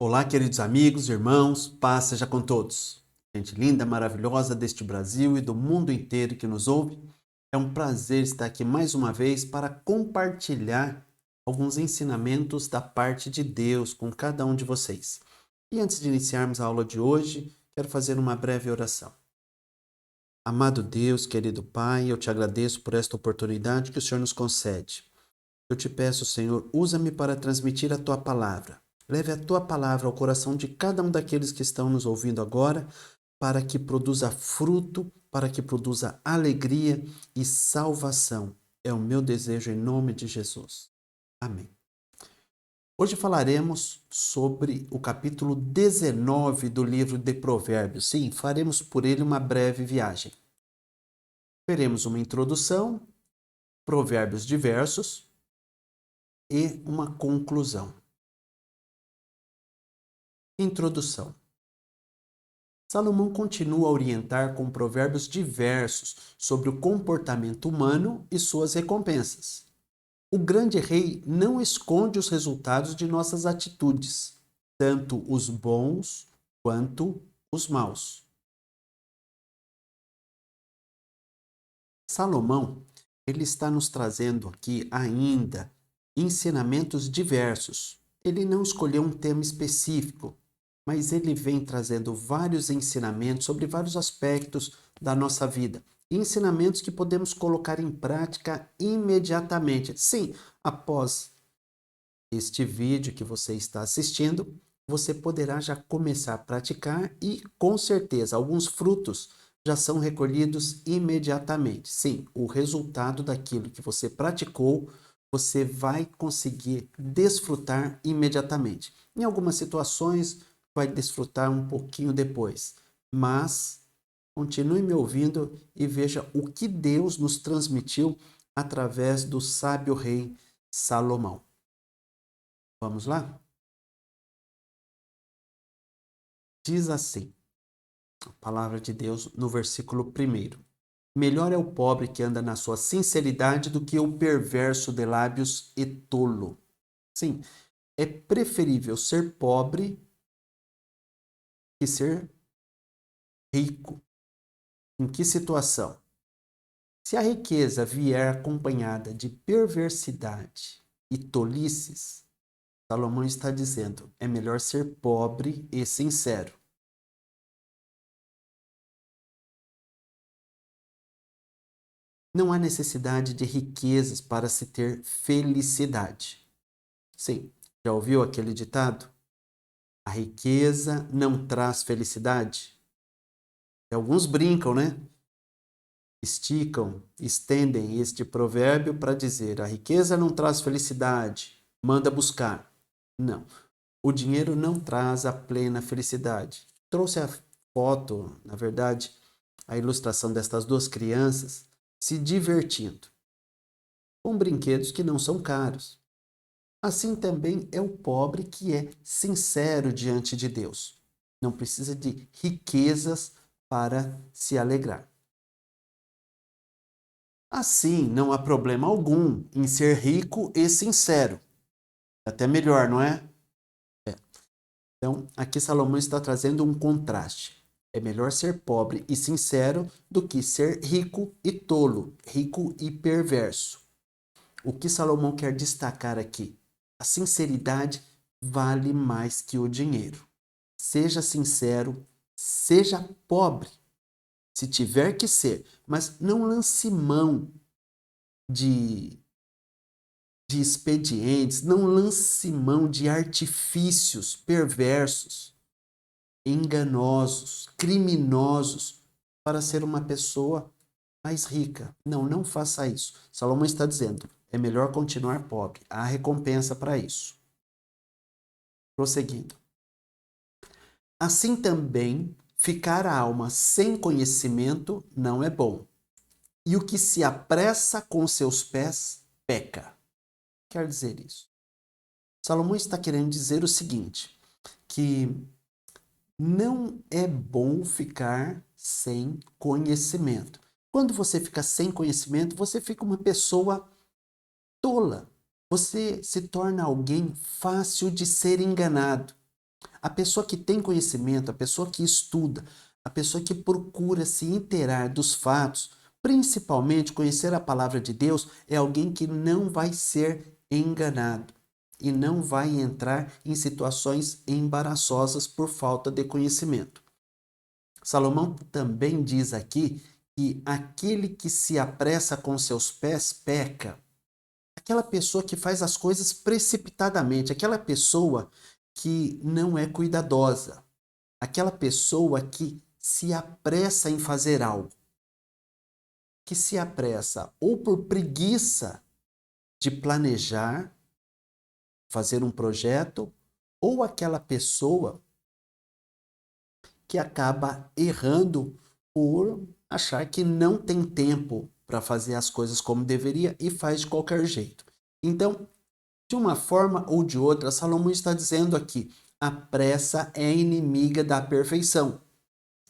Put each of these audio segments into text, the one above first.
Olá, queridos amigos, irmãos, paz seja com todos. Gente linda, maravilhosa deste Brasil e do mundo inteiro que nos ouve, é um prazer estar aqui mais uma vez para compartilhar alguns ensinamentos da parte de Deus com cada um de vocês. E antes de iniciarmos a aula de hoje, quero fazer uma breve oração. Amado Deus, querido Pai, eu te agradeço por esta oportunidade que o Senhor nos concede. Eu te peço, Senhor, usa-me para transmitir a tua palavra. Leve a tua palavra ao coração de cada um daqueles que estão nos ouvindo agora, para que produza fruto, para que produza alegria e salvação. É o meu desejo em nome de Jesus. Amém. Hoje falaremos sobre o capítulo 19 do livro de Provérbios. Sim, faremos por ele uma breve viagem. Veremos uma introdução, provérbios diversos e uma conclusão. Introdução. Salomão continua a orientar com provérbios diversos sobre o comportamento humano e suas recompensas. O grande rei não esconde os resultados de nossas atitudes, tanto os bons quanto os maus. Salomão, ele está nos trazendo aqui ainda ensinamentos diversos. Ele não escolheu um tema específico, mas ele vem trazendo vários ensinamentos sobre vários aspectos da nossa vida. Ensinamentos que podemos colocar em prática imediatamente. Sim, após este vídeo que você está assistindo, você poderá já começar a praticar e, com certeza, alguns frutos já são recolhidos imediatamente. Sim, o resultado daquilo que você praticou, você vai conseguir desfrutar imediatamente. Em algumas situações, vai desfrutar um pouquinho depois, mas continue me ouvindo e veja o que Deus nos transmitiu através do sábio rei Salomão. Vamos lá? Diz assim, a palavra de Deus no versículo 1. Melhor é o pobre que anda na sua sinceridade do que o perverso de lábios e tolo. Sim, é preferível ser pobre que ser rico. Em que situação? Se a riqueza vier acompanhada de perversidade e tolices, Salomão está dizendo, é melhor ser pobre e sincero. Não há necessidade de riquezas para se ter felicidade. Sim, já ouviu aquele ditado? A riqueza não traz felicidade. E alguns brincam, né? Esticam, estendem este provérbio para dizer: a riqueza não traz felicidade, manda buscar. Não, o dinheiro não traz a plena felicidade. Trouxe a foto, na verdade, a ilustração destas duas crianças se divertindo com brinquedos que não são caros. Assim também é o pobre que é sincero diante de Deus. Não precisa de riquezas para se alegrar. Assim, não há problema algum em ser rico e sincero. Até melhor, não é? Então, aqui Salomão está trazendo um contraste. É melhor ser pobre e sincero do que ser rico e tolo, rico e perverso. O que Salomão quer destacar aqui? A sinceridade vale mais que o dinheiro. Seja sincero, seja pobre, se tiver que ser, mas não lance mão de, de expedientes, não lance mão de artifícios perversos, enganosos, criminosos, para ser uma pessoa mais rica. Não, não faça isso. Salomão está dizendo, é melhor continuar pobre. Há recompensa para isso. Prosseguindo. Assim também, ficar a alma sem conhecimento não é bom. E o que se apressa com seus pés, peca. Quer dizer isso. Salomão está querendo dizer o seguinte, que não é bom ficar sem conhecimento. Quando você fica sem conhecimento, você fica uma pessoa tola. Você se torna alguém fácil de ser enganado. A pessoa que tem conhecimento, a pessoa que estuda, a pessoa que procura se inteirar dos fatos, principalmente conhecer a palavra de Deus, é alguém que não vai ser enganado e não vai entrar em situações embaraçosas por falta de conhecimento. Salomão também diz aqui que aquele que se apressa com seus pés peca. Aquela pessoa que faz as coisas precipitadamente, aquela pessoa que não é cuidadosa, aquela pessoa que se apressa em fazer algo, que se apressa ou por preguiça de planejar, fazer um projeto, ou aquela pessoa que acaba errando por achar que não tem tempo para fazer as coisas como deveria e faz de qualquer jeito. Então, de uma forma ou de outra, Salomão está dizendo aqui: a pressa é inimiga da perfeição.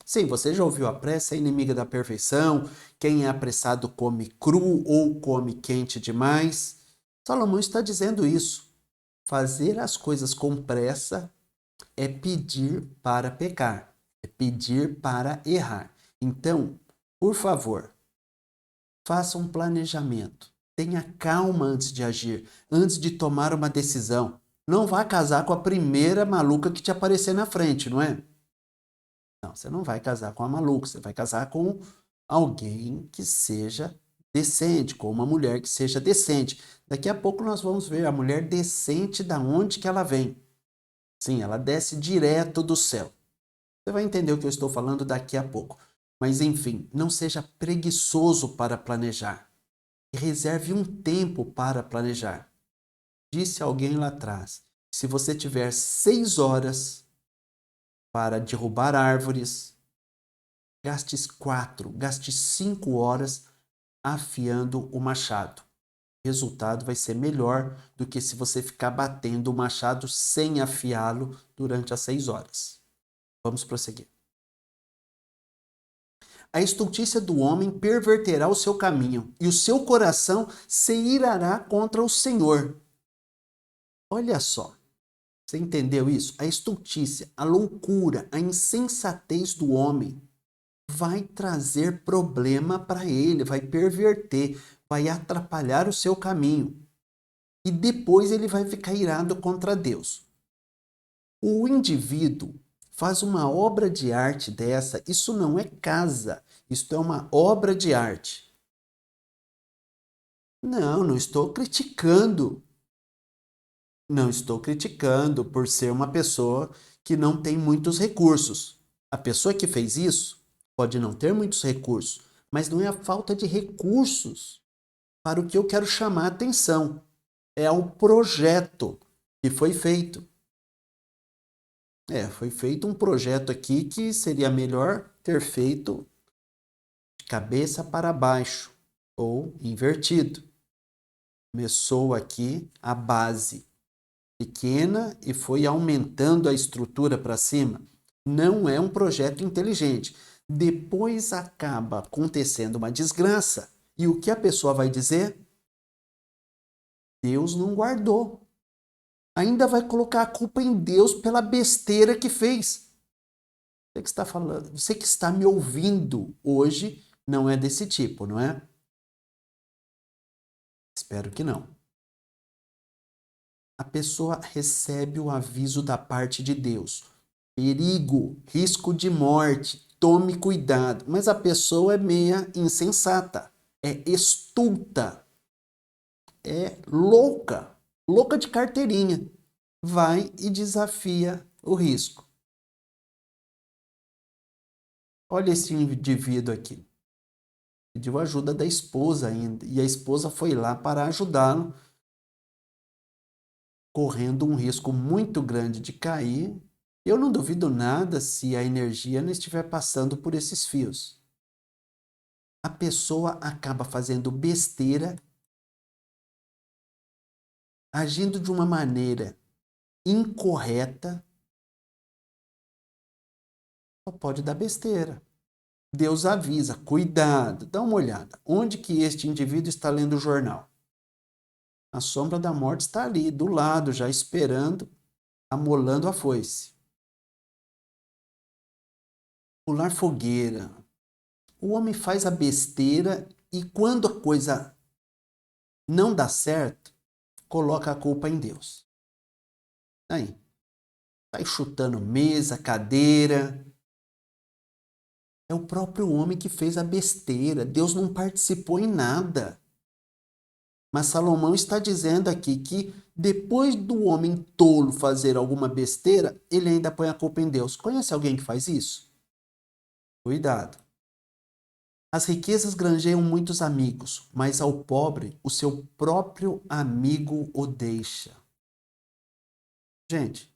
Sim, você já ouviu a pressa é inimiga da perfeição? Quem é apressado come cru ou come quente demais? Salomão está dizendo isso. Fazer as coisas com pressa é pedir para pecar, é pedir para errar. Então, por favor, faça um planejamento. Tenha calma antes de agir, antes de tomar uma decisão. Não vá casar com a primeira maluca que te aparecer na frente, não é? Não, você não vai casar com a maluca, você vai casar com alguém que seja decente, com uma mulher que seja decente. Daqui a pouco nós vamos ver a mulher decente da onde que ela vem. Sim, ela desce direto do céu. Você vai entender o que eu estou falando daqui a pouco. Mas enfim, não seja preguiçoso para planejar. E reserve um tempo para planejar. Disse alguém lá atrás: se você tiver 6 horas para derrubar árvores, gaste 4, gaste 5 horas afiando o machado. O resultado vai ser melhor do que se você ficar batendo o machado sem afiá-lo durante as 6 horas. Vamos prosseguir. A estultícia do homem perverterá o seu caminho, e o seu coração se irará contra o Senhor. Olha só, você entendeu isso? A estultícia, a loucura, a insensatez do homem vai trazer problema para ele, vai perverter, vai atrapalhar o seu caminho. E depois ele vai ficar irado contra Deus. O indivíduo faz uma obra de arte dessa, isso não é casa, isto é uma obra de arte. Não, não estou criticando. Não estou criticando por ser uma pessoa que não tem muitos recursos. A pessoa que fez isso pode não ter muitos recursos, mas não é a falta de recursos para o que eu quero chamar a atenção. É o projeto que foi feito. Foi feito um projeto aqui que seria melhor ter feito de cabeça para baixo ou invertido. Começou aqui a base pequena e foi aumentando a estrutura para cima. Não é um projeto inteligente. Depois acaba acontecendo uma desgraça. E o que a pessoa vai dizer? Deus não guardou. Ainda vai colocar a culpa em Deus pela besteira que fez. Você que está falando, você que está me ouvindo hoje não é desse tipo, não é? Espero que não. A pessoa recebe o aviso da parte de Deus. Perigo, risco de morte, tome cuidado. Mas a pessoa é meia insensata, é estulta, é louca, louca de carteirinha. Vai e desafia o risco. Olha esse indivíduo aqui. Pediu ajuda da esposa ainda. E a esposa foi lá para ajudá-lo, correndo um risco muito grande de cair. Eu não duvido nada se a energia não estiver passando por esses fios. A pessoa acaba fazendo besteira, agindo de uma maneira incorreta, só pode dar besteira. Deus avisa, cuidado, dá uma olhada. Onde que este indivíduo está lendo o jornal? A sombra da morte está ali, do lado, já esperando, amolando a foice. pular fogueira. O homem faz a besteira e quando a coisa não dá certo, coloca a culpa em Deus. Aí, sai chutando mesa, cadeira. É o próprio homem que fez a besteira. Deus não participou em nada. Mas Salomão está dizendo aqui que depois do homem tolo fazer alguma besteira, ele ainda põe a culpa em Deus. Conhece alguém que faz isso? Cuidado. As riquezas granjeiam muitos amigos, mas ao pobre o seu próprio amigo o deixa. Gente,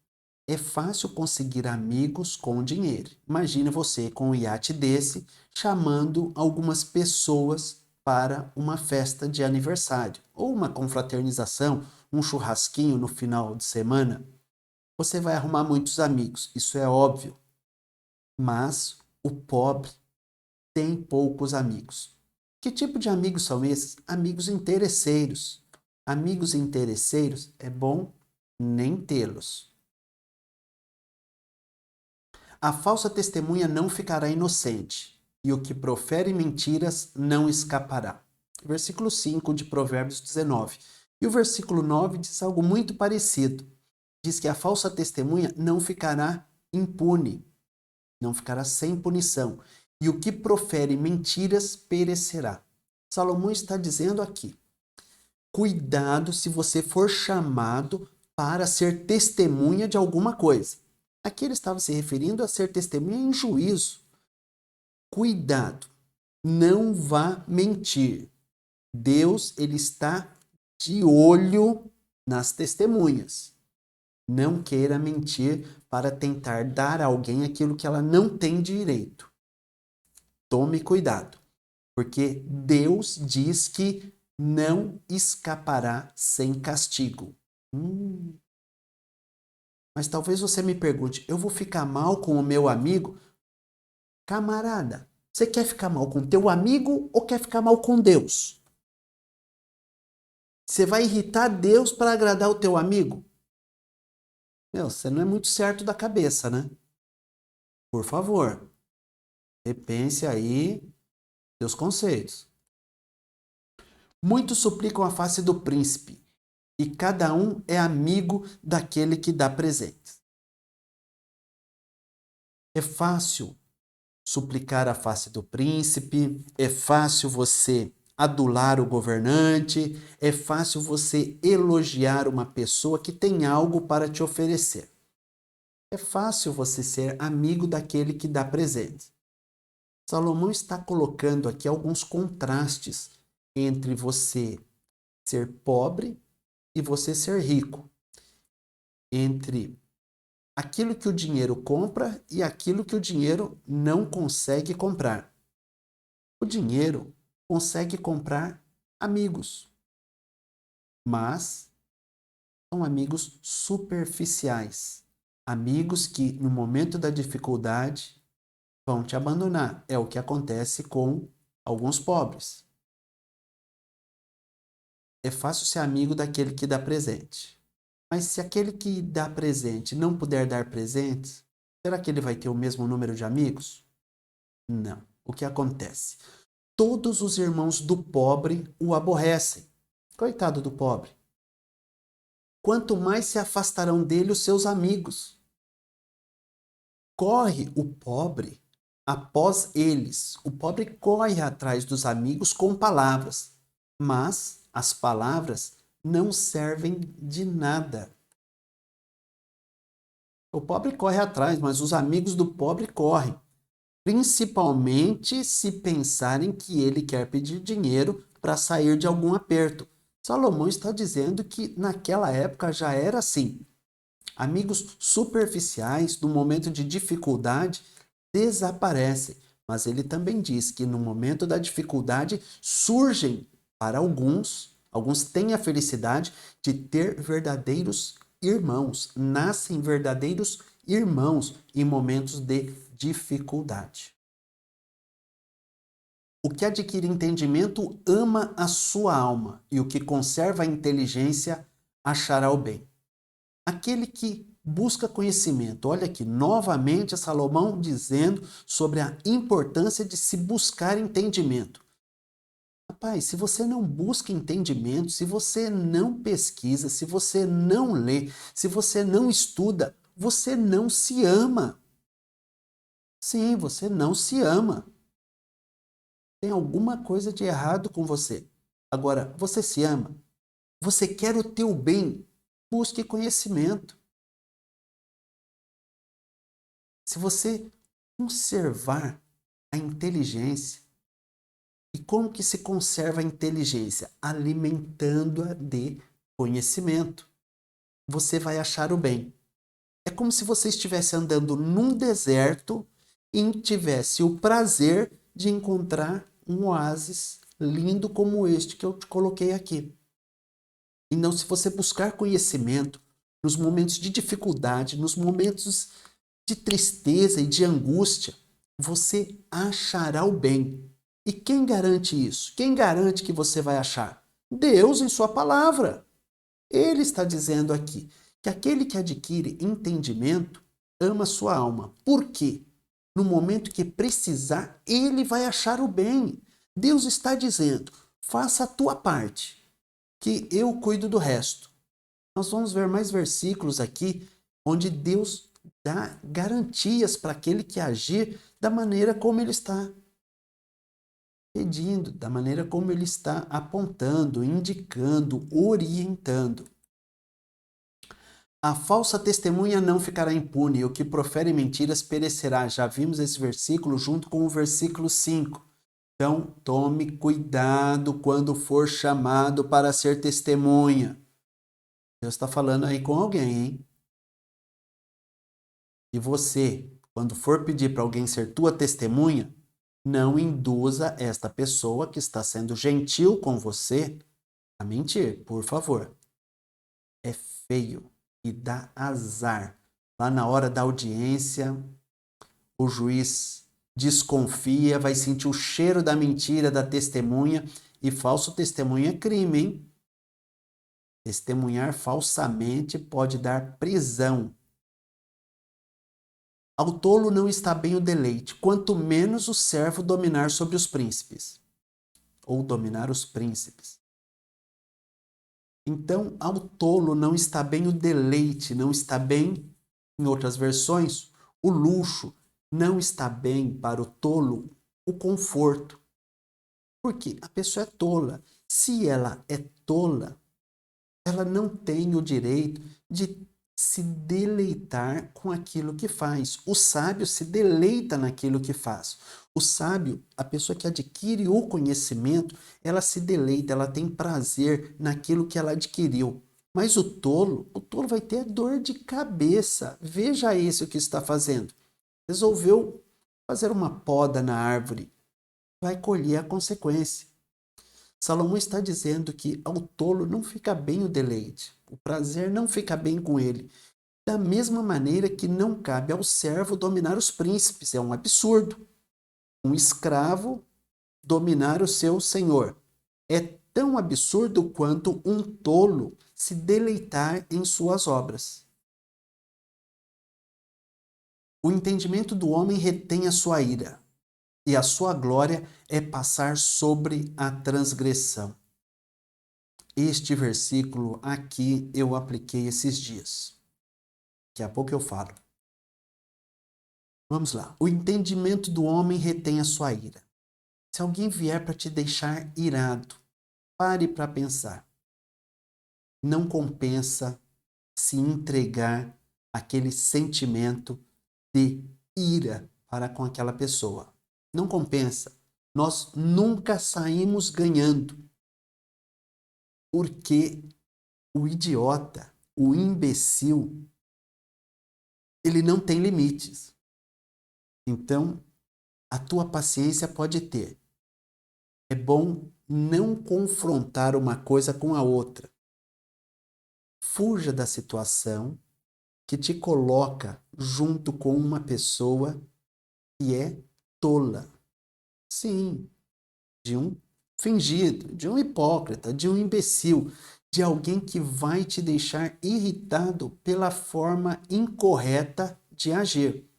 é fácil conseguir amigos com dinheiro. Imagine você com um iate desse, chamando algumas pessoas para uma festa de aniversário, ou uma confraternização, um churrasquinho no final de semana. Você vai arrumar muitos amigos, isso é óbvio. Mas o pobre tem poucos amigos. Que tipo de amigos são esses? Amigos interesseiros. Amigos interesseiros é bom nem tê-los. A falsa testemunha não ficará inocente, e o que profere mentiras não escapará. Versículo 5 de Provérbios 19. E o versículo 9 diz algo muito parecido. Diz que a falsa testemunha não ficará impune, não ficará sem punição, e o que profere mentiras perecerá. Salomão está dizendo aqui: cuidado se você for chamado para ser testemunha de alguma coisa. Aqui ele estava se referindo a ser testemunha em juízo. Cuidado, não vá mentir. Deus, ele está de olho nas testemunhas. Não queira mentir para tentar dar a alguém aquilo que ela não tem direito. Tome cuidado, porque Deus diz que não escapará sem castigo. Mas talvez você me pergunte, eu vou ficar mal com o meu amigo? Camarada, você quer ficar mal com teu amigo ou quer ficar mal com Deus? Você vai irritar Deus para agradar o teu amigo? Meu, você não é muito certo da cabeça, né? Por favor, repense aí seus conceitos. Muitos suplicam a face do príncipe, e cada um é amigo daquele que dá presentes. É fácil suplicar a face do príncipe, é fácil você adular o governante, é fácil você elogiar uma pessoa que tem algo para te oferecer. É fácil você ser amigo daquele que dá presente. Salomão está colocando aqui alguns contrastes entre você ser pobre e você ser rico, entre aquilo que o dinheiro compra e aquilo que o dinheiro não consegue comprar. O dinheiro consegue comprar amigos, mas são amigos superficiais, amigos que no momento da dificuldade vão te abandonar. É o que acontece com alguns pobres. É fácil ser amigo daquele que dá presente. Mas se aquele que dá presente não puder dar presentes, será que ele vai ter o mesmo número de amigos? Não. O que acontece? Todos os irmãos do pobre o aborrecem. Coitado do pobre. Quanto mais se afastarão dele os seus amigos. Corre o pobre após eles. O pobre corre atrás dos amigos com palavras, mas as palavras não servem de nada. O pobre corre atrás, mas os amigos do pobre correm. Principalmente se pensarem que ele quer pedir dinheiro para sair de algum aperto. Salomão está dizendo que naquela época já era assim. Amigos superficiais, no momento de dificuldade, desaparecem. Mas ele também diz que no momento da dificuldade surgem para alguns têm a felicidade de ter verdadeiros irmãos, nascem verdadeiros irmãos em momentos de dificuldade. O que adquire entendimento ama a sua alma, e o que conserva a inteligência achará o bem. Aquele que busca conhecimento. Olha aqui, novamente Salomão dizendo sobre a importância de se buscar entendimento. Rapaz, se você não busca entendimento, se você não pesquisa, se você não lê, se você não estuda, você não se ama. Sim, você não se ama. Tem alguma coisa de errado com você. Agora, você se ama? Você quer o teu bem? Busque conhecimento. Se você conservar a inteligência, e como que se conserva a inteligência? Alimentando-a de conhecimento. Você vai achar o bem. É como se você estivesse andando num deserto e tivesse o prazer de encontrar um oásis lindo como este que eu te coloquei aqui. Então, se você buscar conhecimento nos momentos de dificuldade, nos momentos de tristeza e de angústia, você achará o bem. E quem garante isso? Quem garante que você vai achar? Deus em sua palavra. Ele está dizendo aqui que aquele que adquire entendimento ama sua alma. Por quê? No momento que precisar, ele vai achar o bem. Deus está dizendo: faça a tua parte, que eu cuido do resto. Nós vamos ver mais versículos aqui onde Deus dá garantias para aquele que agir da maneira como ele está pedindo, da maneira como ele está apontando, indicando, orientando. A falsa testemunha não ficará impune, e o que profere mentiras perecerá. Já vimos esse versículo junto com o versículo 5. Então, tome cuidado quando for chamado para ser testemunha. Deus está falando aí com alguém, hein? E você, quando for pedir para alguém ser tua testemunha, não induza esta pessoa que está sendo gentil com você a mentir, por favor. É feio e dá azar. Lá na hora da audiência, o juiz desconfia, vai sentir o cheiro da mentira da testemunha, e falso testemunho é crime, hein? Testemunhar falsamente pode dar prisão. Ao tolo não está bem o deleite, quanto menos o servo dominar sobre os príncipes, ou dominar os príncipes. Então, ao tolo não está bem o deleite, não está bem, em outras versões, o luxo, não está bem para o tolo o conforto. Porque a pessoa é tola. Se ela é tola, ela não tem o direito de se deleitar com aquilo que faz. O sábio se deleita naquilo que faz. O sábio, a pessoa que adquire o conhecimento, ela se deleita, ela tem prazer naquilo que ela adquiriu. Mas o tolo vai ter dor de cabeça. Veja esse o que está fazendo. Resolveu fazer uma poda na árvore. Vai colher a consequência. Salomão está dizendo que ao tolo não fica bem o deleite, o prazer não fica bem com ele. Da mesma maneira que não cabe ao servo dominar os príncipes, é um absurdo. Um escravo dominar o seu senhor. É tão absurdo quanto um tolo se deleitar em suas obras. O entendimento do homem retém a sua ira, e a sua glória é passar sobre a transgressão. Este versículo aqui eu apliquei esses dias. Daqui a pouco eu falo. Vamos lá. O entendimento do homem retém a sua ira. Se alguém vier para te deixar irado, pare para pensar. Não compensa se entregar aquele sentimento de ira para com aquela pessoa. Não compensa. Nós nunca saímos ganhando. Porque o idiota, o imbecil, ele não tem limites. Então, a tua paciência pode ter. É bom não confrontar uma coisa com a outra. Fuja da situação que te coloca junto com uma pessoa que é tola. Sim, de um fingido, de um hipócrita, de um imbecil, de alguém que vai te deixar irritado pela forma incorreta de agir.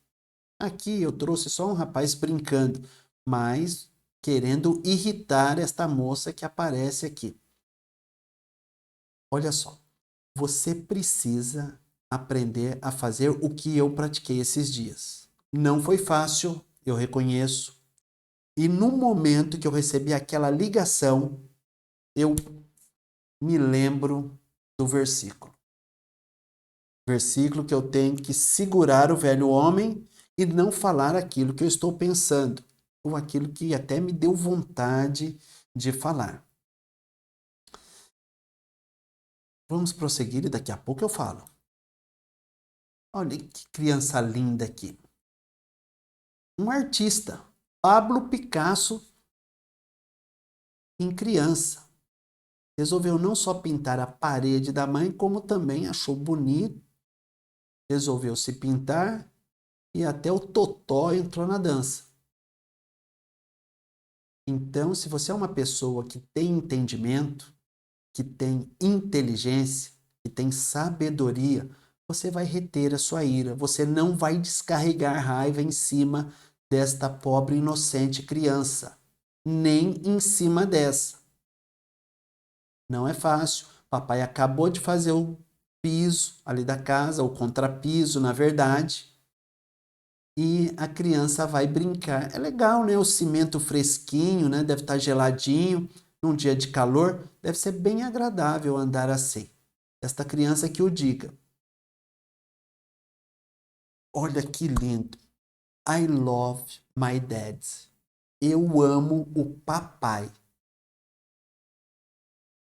Aqui eu trouxe só um rapaz brincando, mas querendo irritar esta moça que aparece aqui. Olha só, você precisa aprender a fazer o que eu pratiquei esses dias. Não foi fácil, eu reconheço. E no momento que eu recebi aquela ligação, eu me lembro do versículo. Versículo que eu tenho que segurar o velho homem e não falar aquilo que eu estou pensando, ou aquilo que até me deu vontade de falar. Vamos prosseguir e daqui a pouco eu falo. Olha que criança linda aqui. Um artista, Pablo Picasso, em criança. Resolveu não só pintar a parede da mãe, como também achou bonito. Resolveu se pintar e até o totó entrou na dança. Então, se você é uma pessoa que tem entendimento, que tem inteligência, que tem sabedoria, você vai reter a sua ira. Você não vai descarregar raiva em cima desta pobre inocente criança, nem em cima dessa. Não é fácil. Papai acabou de fazer o piso ali da casa, o contrapiso, na verdade. E a criança vai brincar. É legal, né? O cimento fresquinho, né? Deve estar geladinho. Num dia de calor, deve ser bem agradável andar assim. Esta criança que o diga. Olha que lindo. I love my dad. Eu amo o papai.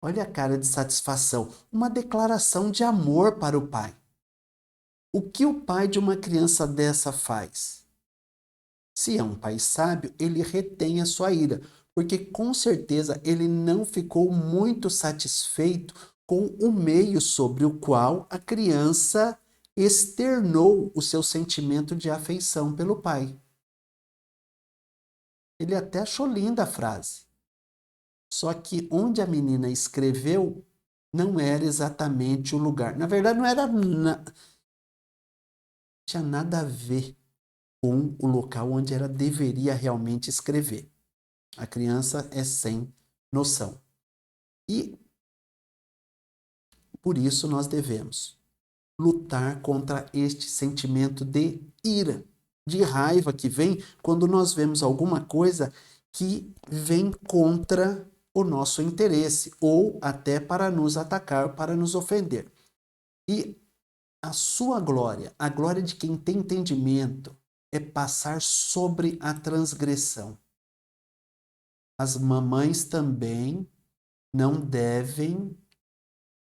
Olha a cara de satisfação. Uma declaração de amor para o pai. O que o pai de uma criança dessa faz? Se é um pai sábio, ele retém a sua ira, porque com certeza ele não ficou muito satisfeito com o meio sobre o qual a criança externou o seu sentimento de afeição pelo pai. Ele até achou linda a frase. Só que onde a menina escreveu não era exatamente o lugar. Na verdade, não tinha nada a ver com o local onde ela deveria realmente escrever. A criança é sem noção. E por isso nós devemos lutar contra este sentimento de ira, de raiva que vem quando nós vemos alguma coisa que vem contra o nosso interesse ou até para nos atacar, para nos ofender. E a sua glória, a glória de quem tem entendimento, é passar sobre a transgressão. As mamães também não devem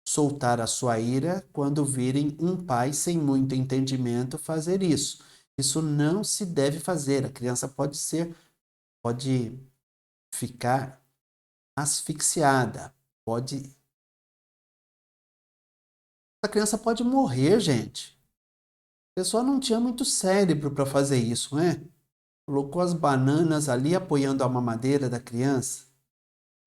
soltar a sua ira quando virem um pai sem muito entendimento fazer isso. Isso não se deve fazer. A criança pode ficar asfixiada, a criança pode morrer, gente. A pessoa não tinha muito cérebro para fazer isso, né? Colocou as bananas ali apoiando a mamadeira da criança.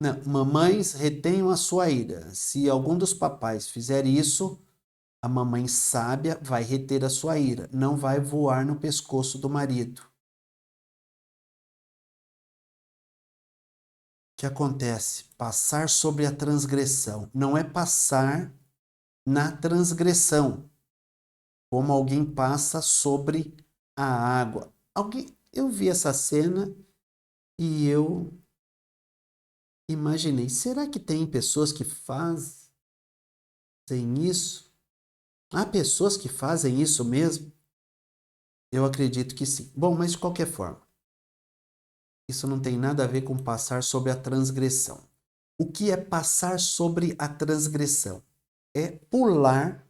Não, mamães retenham a sua ira. Se algum dos papais fizer isso, a mamãe sábia vai reter a sua ira, não vai voar no pescoço do marido. O que acontece? Passar sobre a transgressão. Não é passar na transgressão, como alguém passa sobre a água. Eu vi essa cena e eu imaginei, será que tem pessoas que fazem isso? Há pessoas que fazem isso mesmo? Eu acredito que sim. Bom, mas de qualquer forma, isso não tem nada a ver com passar sobre a transgressão. O que é passar sobre a transgressão? É pular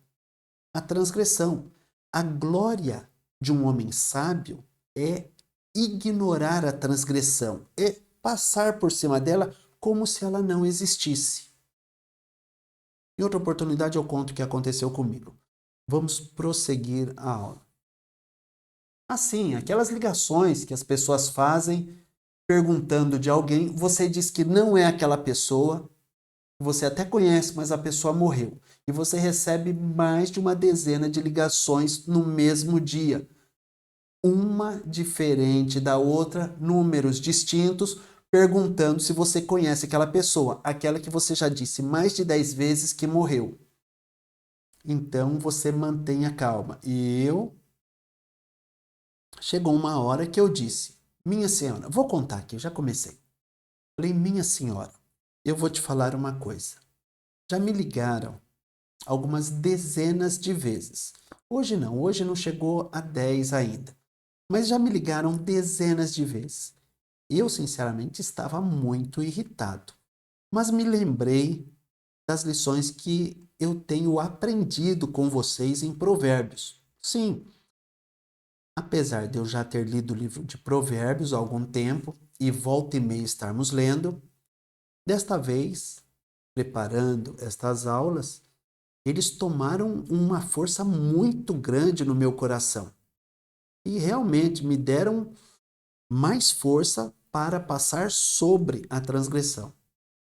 a transgressão. A glória de um homem sábio é ignorar a transgressão, é passar por cima dela como se ela não existisse. Em outra oportunidade eu conto o que aconteceu comigo. Vamos prosseguir a aula. Assim, aquelas ligações que as pessoas fazem perguntando de alguém, você diz que não é aquela pessoa, Você até conhece, mas a pessoa morreu. E você recebe mais de uma dezena de ligações no mesmo dia. Uma diferente da outra, números distintos, perguntando se você conhece aquela pessoa, aquela que você já disse mais de 10 vezes que morreu. Então você mantenha calma. Chegou uma hora que eu disse: minha senhora, vou contar aqui, eu já comecei. Falei: minha senhora, eu vou te falar uma coisa. Já me ligaram algumas dezenas de vezes. Hoje não chegou a 10 ainda. Mas já me ligaram dezenas de vezes. Eu, sinceramente, estava muito irritado. Mas me lembrei das lições que eu tenho aprendido com vocês em Provérbios. Sim, apesar de eu já ter lido o livro de Provérbios há algum tempo e volta e meia estarmos lendo, desta vez, preparando estas aulas, eles tomaram uma força muito grande no meu coração e realmente me deram mais força para passar sobre a transgressão.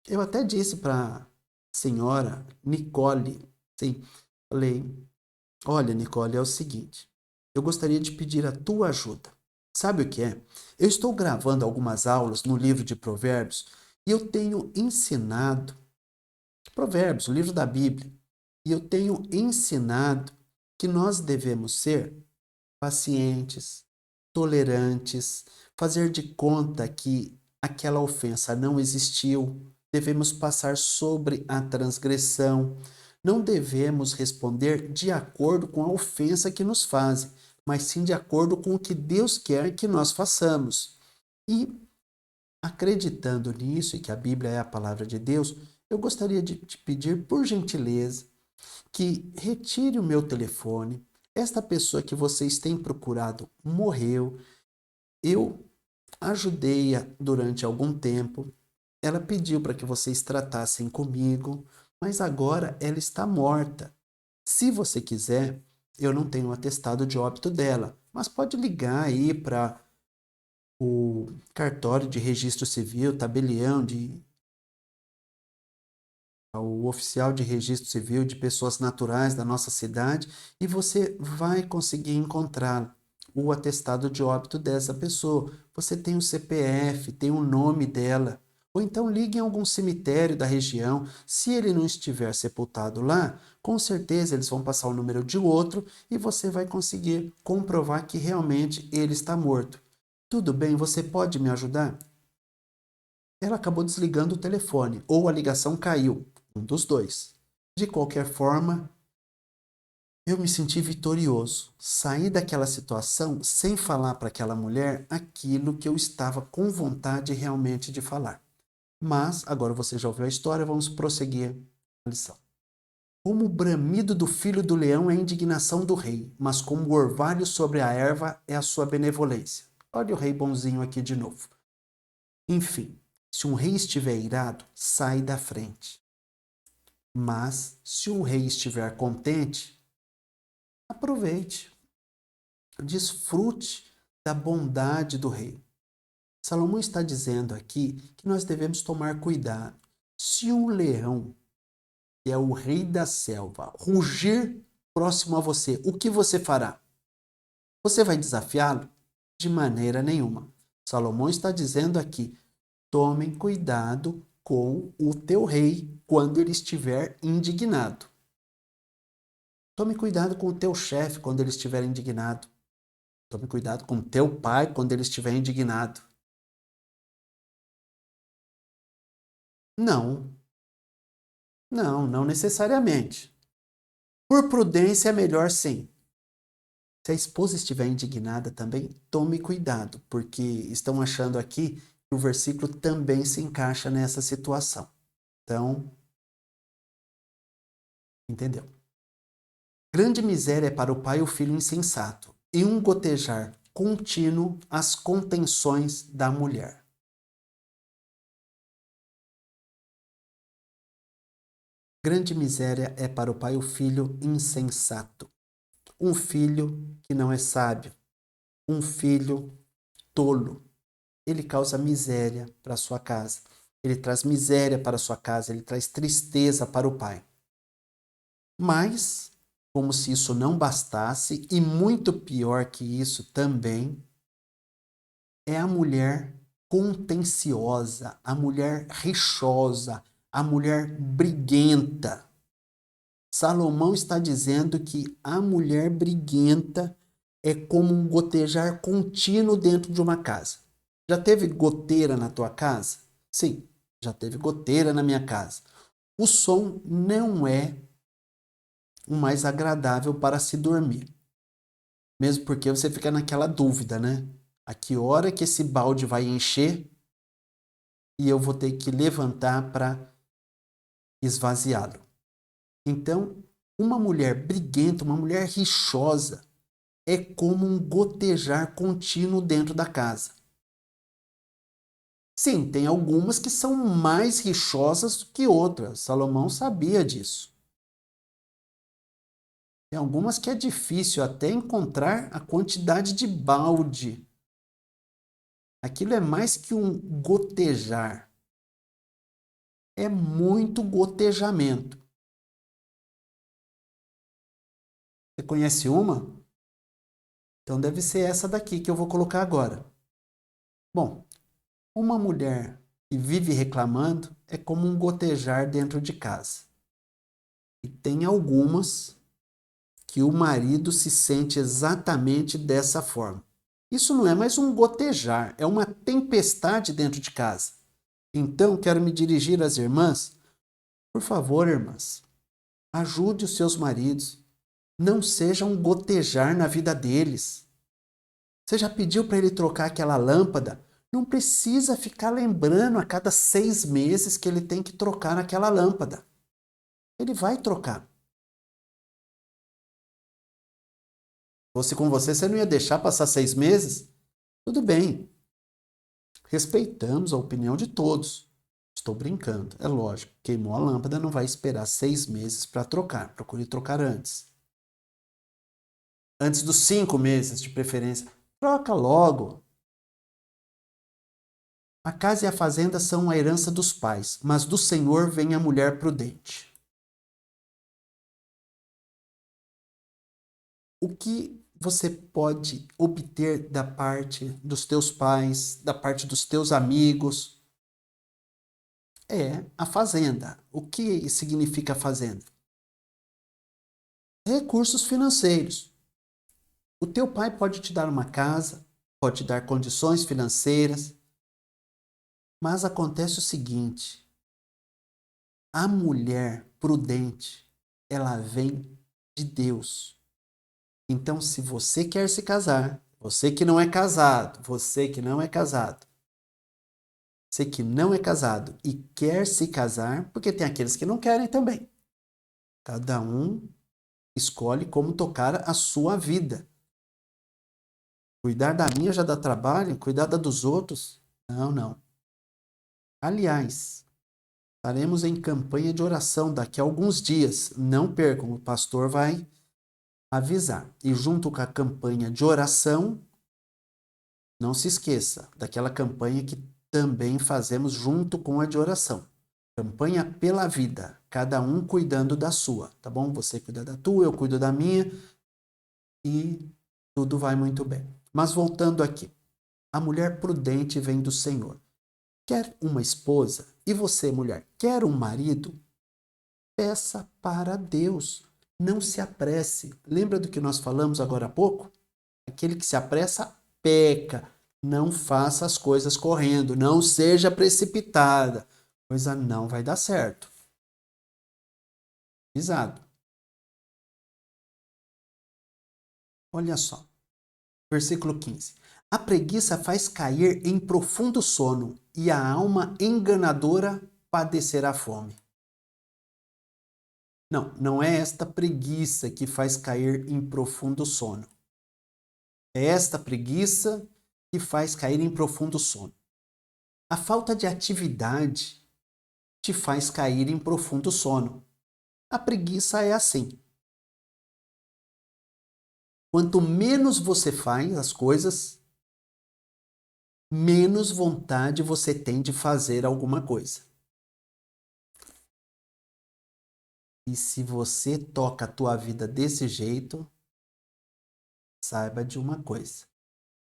Eu até disse para a senhora Nicole, sim, falei: olha, Nicole, é o seguinte, eu gostaria de pedir a tua ajuda. Sabe o que é? Eu estou gravando algumas aulas no livro de Provérbios e eu tenho ensinado Provérbios, o livro da Bíblia, e eu tenho ensinado que nós devemos ser pacientes, tolerantes, fazer de conta que aquela ofensa não existiu, devemos passar sobre a transgressão, não devemos responder de acordo com a ofensa que nos fazem, mas sim de acordo com o que Deus quer que nós façamos. E acreditando nisso e que a Bíblia é a palavra de Deus, eu gostaria de te pedir, por gentileza, que retire o meu telefone. Esta pessoa que vocês têm procurado morreu. Eu ajudei-a durante algum tempo. Ela pediu para que vocês tratassem comigo, mas agora ela está morta. Se você quiser, eu não tenho o atestado de óbito dela, mas pode ligar aí para o cartório de registro civil, tabelião de o oficial de registro civil de pessoas naturais da nossa cidade e você vai conseguir encontrar o atestado de óbito dessa pessoa. Você tem o CPF, tem o nome dela. Ou então ligue em algum cemitério da região. Se ele não estiver sepultado lá, com certeza eles vão passar o número de outro e você vai conseguir comprovar que realmente ele está morto. Tudo bem, você pode me ajudar? Ela acabou desligando o telefone ou a ligação caiu, um dos dois. De qualquer forma, eu me senti vitorioso. Saí daquela situação sem falar para aquela mulher aquilo que eu estava com vontade realmente de falar. Mas, agora você já ouviu a história, vamos prosseguir a lição. Como o bramido do filho do leão é a indignação do rei, mas como o orvalho sobre a erva é a sua benevolência. Olha o rei bonzinho aqui de novo. Enfim, se um rei estiver irado, sai da frente. Mas, se o rei estiver contente, aproveite, desfrute da bondade do rei. Salomão está dizendo aqui que nós devemos tomar cuidado. Se um leão, que é o rei da selva, rugir próximo a você, o que você fará? Você vai desafiá-lo? De maneira nenhuma. Salomão está dizendo aqui: tomem cuidado com o teu rei quando ele estiver indignado. Tome cuidado com o teu chefe quando ele estiver indignado. Tome cuidado com o teu pai quando ele estiver indignado. Não, não necessariamente. Por prudência é melhor sim. Se a esposa estiver indignada também, tome cuidado, porque estão achando aqui que o versículo também se encaixa nessa situação. Então, entendeu? Grande miséria é para o pai o filho insensato, e um gotejar contínuo as contenções da mulher. Grande miséria é para o pai o filho insensato, um filho que não é sábio, um filho tolo. Ele causa miséria para sua casa. ele traz miséria para a sua casa, ele traz tristeza para o pai. Mas, como se isso não bastasse, e muito pior que isso também, é a mulher contenciosa, a mulher rixosa, a mulher briguenta. Salomão está dizendo que a mulher briguenta é como um gotejar contínuo dentro de uma casa. Já teve goteira na tua casa? Sim, já teve goteira na minha casa. O som não é o mais agradável para se dormir. Mesmo porque você fica naquela dúvida, né? A que hora que esse balde vai encher e eu vou ter que levantar para esvaziá-lo. Então, uma mulher briguenta, uma mulher rixosa, é como um gotejar contínuo dentro da casa. Sim, tem algumas que são mais rixosas do que outras. Salomão sabia disso. Tem algumas que é difícil até encontrar a quantidade de balde. Aquilo é mais que um gotejar. É muito gotejamento. Você conhece uma? Então deve ser essa daqui que eu vou colocar agora. Bom, uma mulher que vive reclamando é como um gotejar dentro de casa. E tem algumas que o marido se sente exatamente dessa forma. Isso não é mais um gotejar, é uma tempestade dentro de casa. Então, quero me dirigir às irmãs. Por favor, irmãs, ajude os seus maridos. Não seja um gotejar na vida deles. Você já pediu para ele trocar aquela lâmpada? Não precisa ficar lembrando a cada 6 meses que ele tem que trocar aquela lâmpada. Ele vai trocar. Fosse com você, você não ia deixar passar 6 meses? Tudo bem. Respeitamos a opinião de todos. Estou brincando, é lógico. Queimou a lâmpada, não vai esperar 6 meses para trocar. Procure trocar antes. Antes dos 5 meses, de preferência. Troca logo. A casa e a fazenda são a herança dos pais, mas do Senhor vem a mulher prudente. O que você pode obter da parte dos teus pais, da parte dos teus amigos, é a fazenda. O que significa fazenda? Recursos financeiros. O teu pai pode te dar uma casa, pode te dar condições financeiras, mas acontece o seguinte: a mulher prudente, ela vem de Deus. Então, se você quer se casar, você que não é casado, você que não é casado, você que não é casado e quer se casar, porque tem aqueles que não querem também. Cada um escolhe como tocar a sua vida. Cuidar da minha já dá trabalho, cuidar da dos outros? Não, não. Aliás, estaremos em campanha de oração daqui a alguns dias. Não percam, o pastor vai avisar. E junto com a campanha de oração, não se esqueça daquela campanha que também fazemos junto com a de oração. Campanha pela vida, cada um cuidando da sua, tá bom? Você cuida da tua, eu cuido da minha e tudo vai muito bem. Mas voltando aqui, a mulher prudente vem do Senhor. Quer uma esposa? E você, mulher, quer um marido? Peça para Deus. Não se apresse. Lembra do que nós falamos agora há pouco? Aquele que se apressa, peca. Não faça as coisas correndo. Não seja precipitada. A coisa não vai dar certo. Avisado. Olha só. Versículo 15. A preguiça faz cair em profundo sono e a alma enganadora padecerá fome. Não, não é esta preguiça que faz cair em profundo sono. É esta preguiça que faz cair em profundo sono. A falta de atividade te faz cair em profundo sono. A preguiça é assim. Quanto menos você faz as coisas, menos vontade você tem de fazer alguma coisa. E se você toca a tua vida desse jeito, saiba de uma coisa.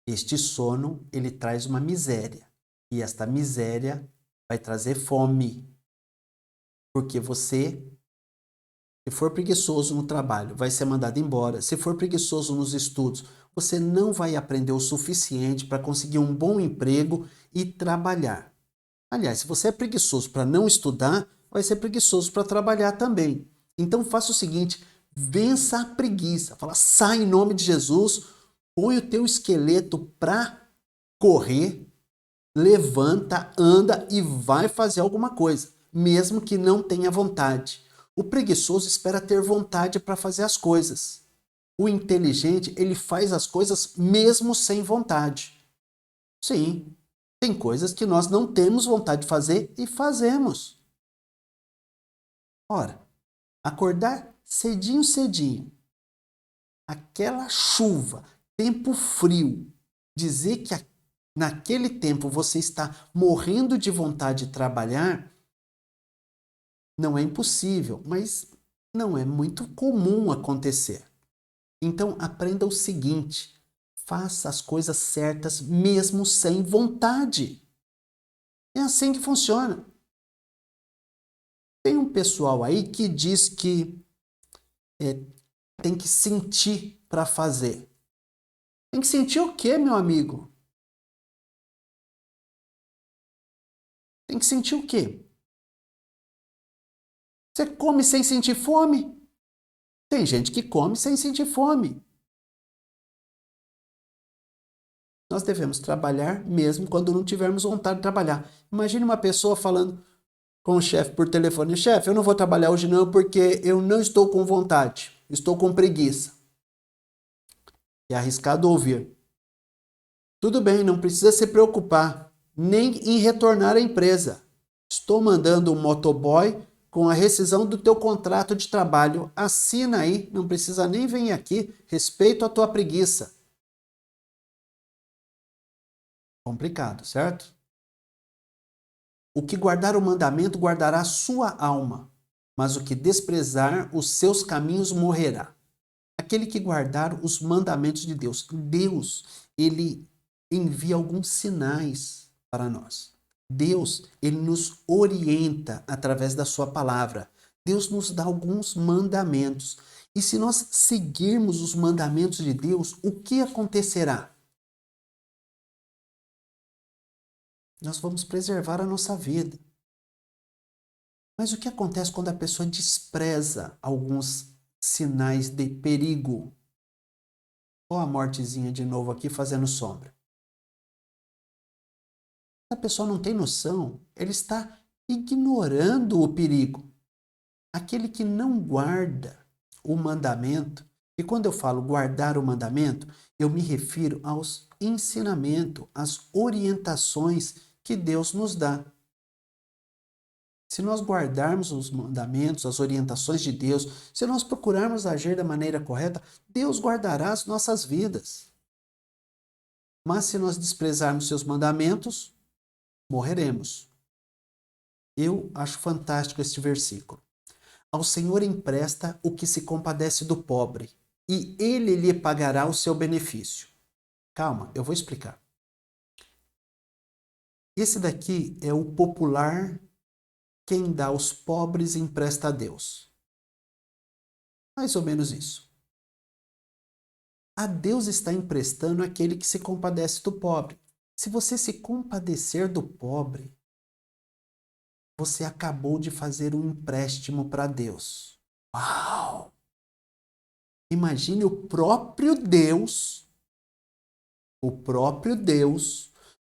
Este sono, ele traz uma miséria. E esta miséria vai trazer fome. Porque você, se for preguiçoso no trabalho, vai ser mandado embora. Se for preguiçoso nos estudos, você não vai aprender o suficiente para conseguir um bom emprego e trabalhar. Aliás, se você é preguiçoso para não estudar, vai ser preguiçoso para trabalhar também. Então faça o seguinte, vença a preguiça. Fala, sai em nome de Jesus, põe o teu esqueleto para correr, levanta, anda e vai fazer alguma coisa, mesmo que não tenha vontade. O preguiçoso espera ter vontade para fazer as coisas. O inteligente, ele faz as coisas mesmo sem vontade. Sim, tem coisas que nós não temos vontade de fazer e fazemos. Ora, acordar cedinho, cedinho, aquela chuva, tempo frio, dizer que naquele tempo você está morrendo de vontade de trabalhar, não é impossível, mas não é muito comum acontecer. Então aprenda o seguinte, faça as coisas certas mesmo sem vontade. É assim que funciona. Tem um pessoal aí que diz que tem que sentir para fazer. Tem que sentir o quê, meu amigo? Tem que sentir o quê? Você come sem sentir fome? Tem gente que come sem sentir fome. Nós devemos trabalhar mesmo quando não tivermos vontade de trabalhar. Imagine uma pessoa falando com o chefe por telefone: chefe, eu não vou trabalhar hoje não porque eu não estou com vontade, estou com preguiça. É arriscado ouvir. Tudo bem, não precisa se preocupar, nem em retornar à empresa. Estou mandando um motoboy com a rescisão do teu contrato de trabalho. Assina aí, não precisa nem vir aqui. Respeito a tua preguiça. Complicado, certo? O que guardar o mandamento guardará a sua alma, mas o que desprezar os seus caminhos morrerá. Aquele que guardar os mandamentos de Deus. Deus, ele envia alguns sinais para nós. Deus, ele nos orienta através da sua palavra. Deus nos dá alguns mandamentos. E se nós seguirmos os mandamentos de Deus, o que acontecerá? Nós vamos preservar a nossa vida. Mas o que acontece quando a pessoa despreza alguns sinais de perigo? Olha a mortezinha de novo aqui fazendo sombra. A pessoa não tem noção, ele está ignorando o perigo. Aquele que não guarda o mandamento, e quando eu falo guardar o mandamento, eu me refiro aos ensinamentos, às orientações que Deus nos dá. Se nós guardarmos os mandamentos, as orientações de Deus, se nós procurarmos agir da maneira correta, Deus guardará as nossas vidas. Mas se nós desprezarmos seus mandamentos, morreremos. Eu acho fantástico este versículo. Ao Senhor empresta o que se compadece do pobre, e ele lhe pagará o seu benefício. Calma, eu vou explicar. Esse daqui é o popular: quem dá aos pobres empresta a Deus. Mais ou menos isso. A Deus está emprestando aquele que se compadece do pobre. Se você se compadecer do pobre, você acabou de fazer um empréstimo para Deus. Uau! Imagine o próprio Deus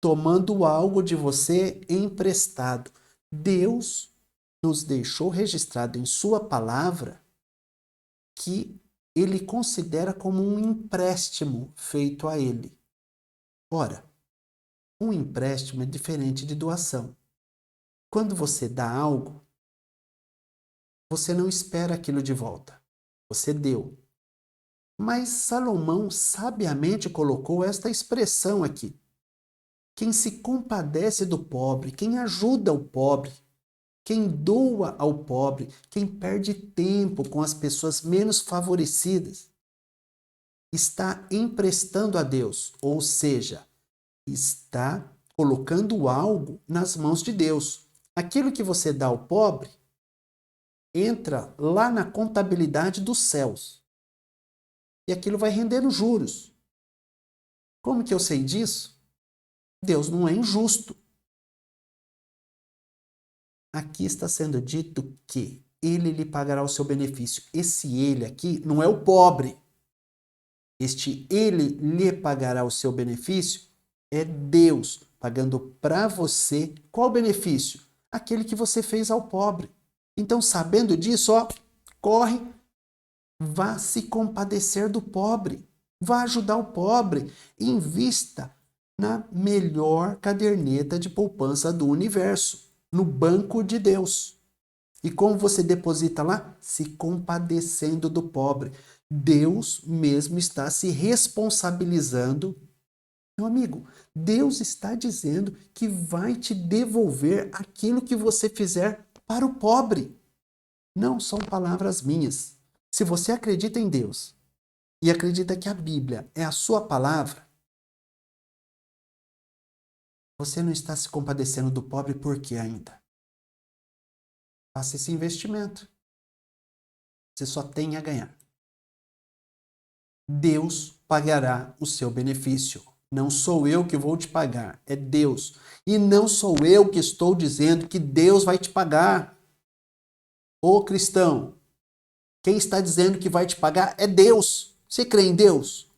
tomando algo de você emprestado. Deus nos deixou registrado em sua palavra que ele considera como um empréstimo feito a ele. Ora, um empréstimo é diferente de doação. Quando você dá algo, você não espera aquilo de volta. Você deu. Mas Salomão sabiamente colocou esta expressão aqui: quem se compadece do pobre, quem ajuda o pobre, quem doa ao pobre, quem perde tempo com as pessoas menos favorecidas, está emprestando a Deus, ou seja, está colocando algo nas mãos de Deus. Aquilo que você dá ao pobre entra lá na contabilidade dos céus. E aquilo vai rendendo juros. Como que eu sei disso? Deus não é injusto. Aqui está sendo dito que ele lhe pagará o seu benefício. Esse ele aqui não é o pobre. Este ele lhe pagará o seu benefício é Deus pagando para você qual benefício? Aquele que você fez ao pobre. Então, sabendo disso, corre, vá se compadecer do pobre, vá ajudar o pobre, invista na melhor caderneta de poupança do universo, no banco de Deus. E como você deposita lá? Se compadecendo do pobre. Deus mesmo está se responsabilizando. Meu amigo, Deus está dizendo que vai te devolver aquilo que você fizer para o pobre. Não são palavras minhas. Se você acredita em Deus e acredita que a Bíblia é a sua palavra, você não está se compadecendo do pobre por quê ainda? Faça esse investimento. Você só tem a ganhar. Deus pagará o seu benefício. Não sou eu que vou te pagar, é Deus. E não sou eu que estou dizendo que Deus vai te pagar. Ô cristão, quem está dizendo que vai te pagar é Deus. Você crê em Deus?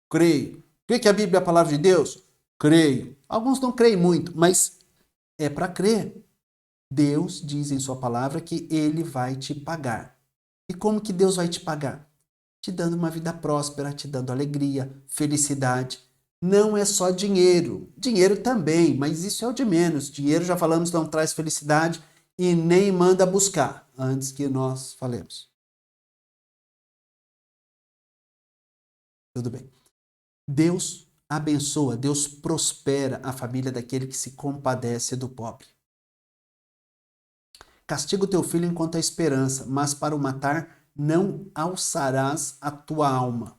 Creio. Crê que a Bíblia é a palavra de Deus? Creio. Alguns não creem muito, mas é para crer. Deus diz em sua palavra que ele vai te pagar. E como que Deus vai te pagar? Te dando uma vida próspera, te dando alegria, felicidade. Não é só dinheiro. Dinheiro também, mas isso é o de menos. Dinheiro, já falamos, não traz felicidade e nem manda buscar, antes que nós falemos. Tudo bem. Deus abençoa, Deus prospera a família daquele que se compadece do pobre. Castiga o teu filho enquanto há esperança, mas para o matar não alçarás a tua alma.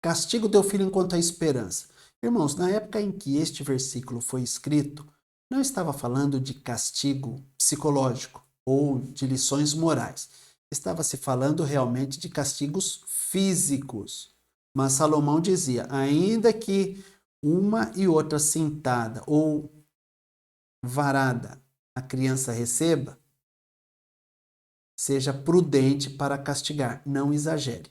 Castiga o teu filho enquanto há esperança. Irmãos, na época em que este versículo foi escrito, não estava falando de castigo psicológico ou de lições morais. Estava se falando realmente de castigos físicos. Mas Salomão dizia, ainda que uma e outra cintada ou varada a criança receba, seja prudente para castigar, não exagere.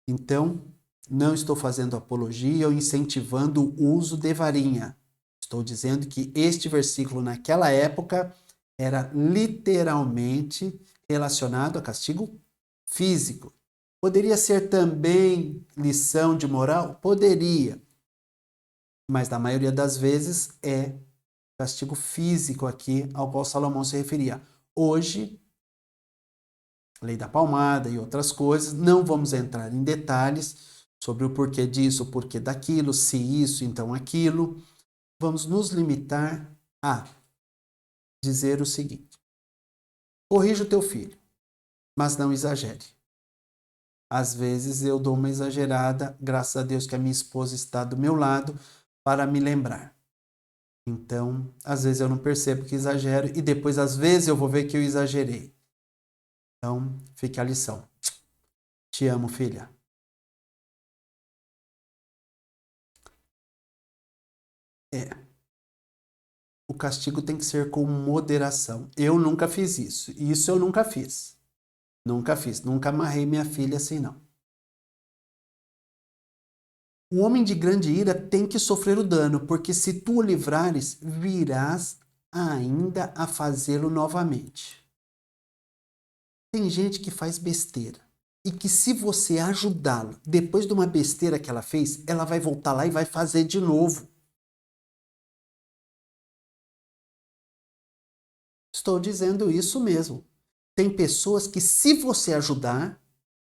Então, não estou fazendo apologia ou incentivando o uso de varinha. Estou dizendo que este versículo naquela época era literalmente relacionado a castigo físico. Poderia ser também lição de moral? Poderia. Mas na maioria das vezes é castigo físico aqui ao qual Salomão se referia. Hoje, lei da palmada e outras coisas, não vamos entrar em detalhes sobre o porquê disso, o porquê daquilo, se isso, então aquilo. Vamos nos limitar a dizer o seguinte: corrija o teu filho, mas não exagere. Às vezes eu dou uma exagerada, graças a Deus que a minha esposa está do meu lado para me lembrar. Então, às vezes eu não percebo que exagero e depois, às vezes, eu vou ver que eu exagerei. Então, fique a lição. Te amo, filha. O castigo tem que ser com moderação. Eu nunca fiz isso. Isso eu nunca fiz. Nunca fiz. Nunca amarrei minha filha assim, não. O homem de grande ira tem que sofrer o dano, porque se tu o livrares, virás ainda a fazê-lo novamente. Tem gente que faz besteira e que se você ajudá-la, depois de uma besteira que ela fez, ela vai voltar lá e vai fazer de novo. Estou dizendo isso mesmo. Tem pessoas que se você ajudar,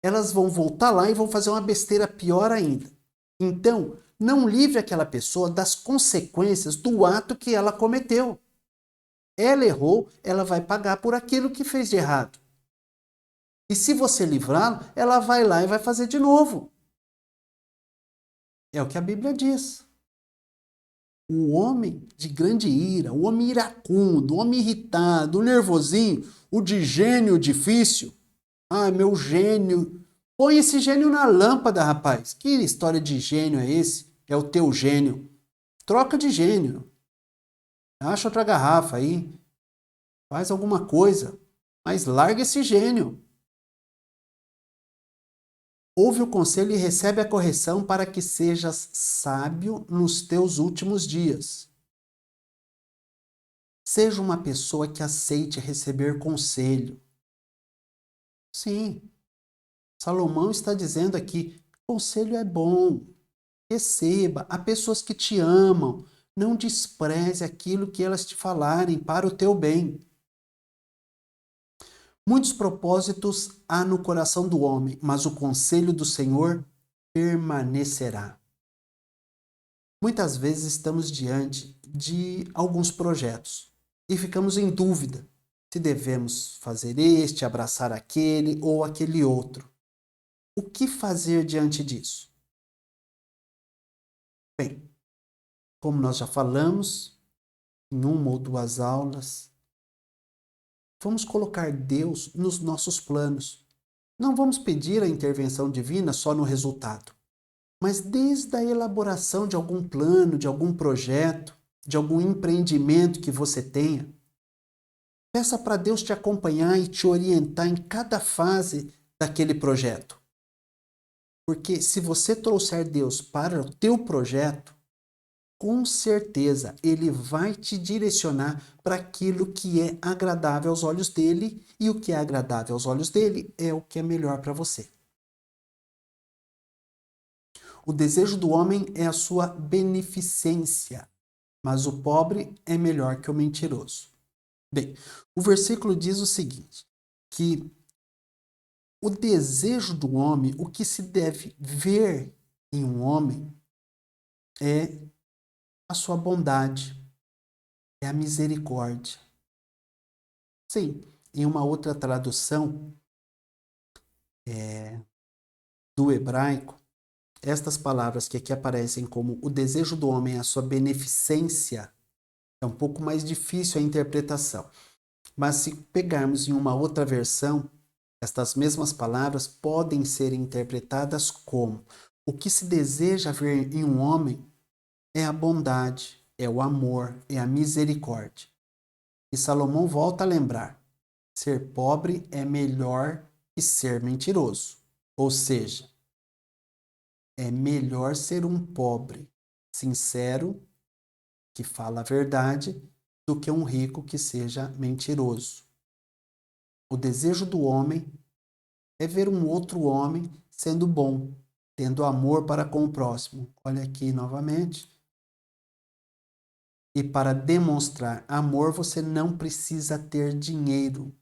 elas vão voltar lá e vão fazer uma besteira pior ainda. Então, não livre aquela pessoa das consequências do ato que ela cometeu. Ela errou, ela vai pagar por aquilo que fez de errado. E se você livrá-la, ela vai lá e vai fazer de novo. É o que a Bíblia diz. O homem de grande ira, o homem iracundo, o homem irritado, o nervosinho, o de gênio difícil. Ah, meu gênio. Põe esse gênio na lâmpada, rapaz. Que história de gênio é esse? É o teu gênio. Troca de gênio. Acha outra garrafa aí. Faz alguma coisa. Mas larga esse gênio. Ouve o conselho e recebe a correção para que sejas sábio nos teus últimos dias. Seja uma pessoa que aceite receber conselho. Sim, Salomão está dizendo aqui, conselho é bom. Receba. Há pessoas que te amam. Não despreze aquilo que elas te falarem para o teu bem. Muitos propósitos há no coração do homem, mas o conselho do Senhor permanecerá. Muitas vezes estamos diante de alguns projetos e ficamos em dúvida se devemos fazer este, abraçar aquele ou aquele outro. O que fazer diante disso? Bem, como nós já falamos em uma ou duas aulas, vamos colocar Deus nos nossos planos. Não vamos pedir a intervenção divina só no resultado, mas desde a elaboração de algum plano, de algum projeto, de algum empreendimento que você tenha. Peça para Deus te acompanhar e te orientar em cada fase daquele projeto. Porque se você trouxer Deus para o teu projeto, com certeza ele vai te direcionar para aquilo que é agradável aos olhos dele, e o que é agradável aos olhos dele é o que é melhor para você. O desejo do homem é a sua beneficência, mas o pobre é melhor que o mentiroso. Bem, o versículo diz o seguinte, que o desejo do homem, o que se deve ver em um homem é a sua bondade, é a misericórdia. Sim, em uma outra tradução do hebraico, estas palavras que aqui aparecem como o desejo do homem é a sua beneficência, é um pouco mais difícil a interpretação. Mas se pegarmos em uma outra versão, estas mesmas palavras podem ser interpretadas como: o que se deseja ver em um homem é a bondade, é o amor, é a misericórdia. E Salomão volta a lembrar: ser pobre é melhor que ser mentiroso. Ou seja, é melhor ser um pobre sincero, que fala a verdade, do que um rico que seja mentiroso. O desejo do homem é ver um outro homem sendo bom, tendo amor para com o próximo. Olha aqui novamente. E para demonstrar amor, você não precisa ter dinheiro.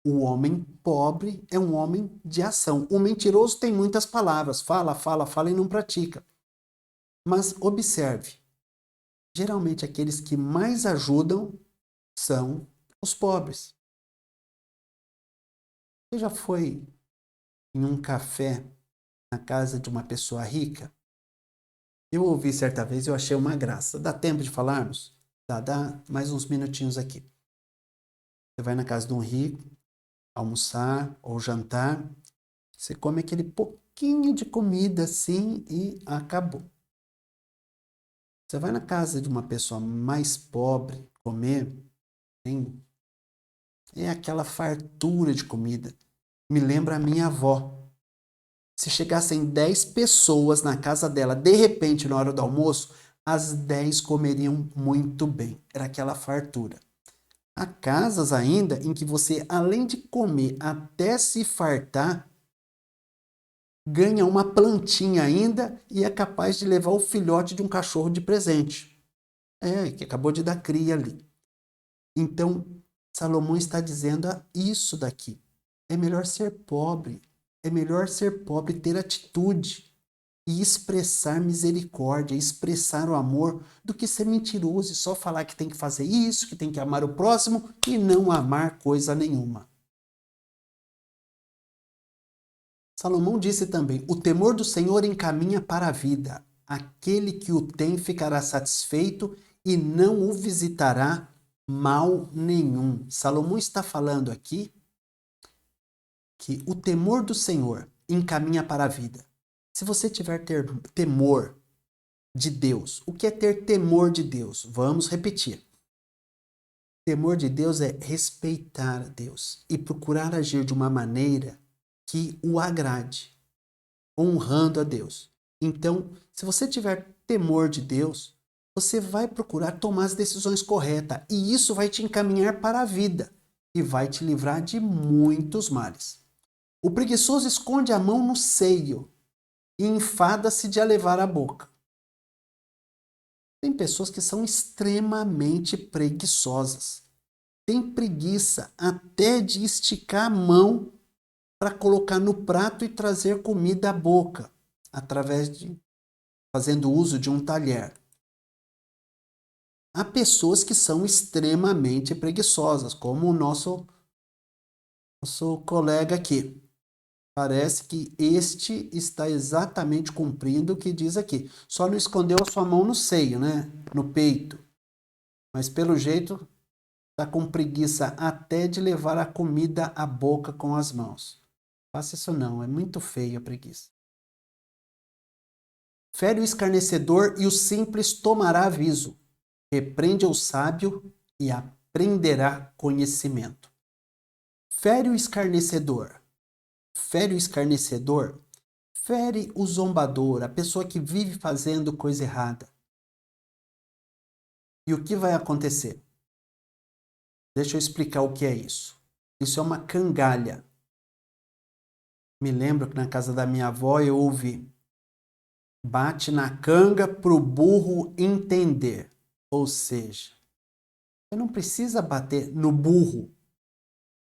O homem pobre é um homem de ação. O mentiroso tem muitas palavras, fala, fala, fala e não pratica. Mas observe, geralmente aqueles que mais ajudam são os pobres. Você já foi em um café na casa de uma pessoa rica? Eu ouvi certa vez e eu achei uma graça. Dá tempo de falarmos? Dá mais uns minutinhos aqui. Você vai na casa de um rico, almoçar ou jantar, você come aquele pouquinho de comida assim e acabou. Você vai na casa de uma pessoa mais pobre comer, é aquela fartura de comida. Me lembra a minha avó. Se chegassem 10 pessoas na casa dela, de repente, na hora do almoço, as 10 comeriam muito bem. Era aquela fartura. Há casas ainda em que você, além de comer até se fartar, ganha uma plantinha ainda e é capaz de levar o filhote de um cachorro de presente. Que acabou de dar cria ali. Então, Salomão está dizendo isso daqui. É melhor ser pobre. É melhor ser pobre e ter atitude. e expressar misericórdia, expressar o amor, do que ser mentiroso e só falar que tem que fazer isso, que tem que amar o próximo e não amar coisa nenhuma. Salomão disse também: o temor do Senhor encaminha para a vida. Aquele que o tem ficará satisfeito e não o visitará mal nenhum. Salomão está falando aqui que o temor do Senhor encaminha para a vida. Se você tiver temor de Deus, o que é ter temor de Deus? Vamos repetir. Temor de Deus é respeitar a Deus e procurar agir de uma maneira que o agrade, honrando a Deus. Então, se você tiver temor de Deus, você vai procurar tomar as decisões corretas e isso vai te encaminhar para a vida e vai te livrar de muitos males. O preguiçoso esconde a mão no seio e enfada-se de a levar à boca. Tem pessoas que são extremamente preguiçosas. Tem preguiça até de esticar a mão para colocar no prato e trazer comida à boca, através de fazendo uso de um talher. Há pessoas que são extremamente preguiçosas, como o nosso colega aqui. Parece que este está exatamente cumprindo o que diz aqui. Só não escondeu a sua mão no seio, né? No peito. Mas pelo jeito está com preguiça até de levar a comida à boca com as mãos. Faça isso não, é muito feio a preguiça. Fere o escarnecedor e o simples tomará aviso. Repreende o sábio e aprenderá conhecimento. Fere o escarnecedor. Fere o escarnecedor. Fere o zombador, a pessoa que vive fazendo coisa errada. E o que vai acontecer? Deixa eu explicar o que é isso. Isso é uma cangalha. Me lembro que na casa da minha avó eu ouvi: bate na canga pro burro entender. Ou seja, você não precisa bater no burro.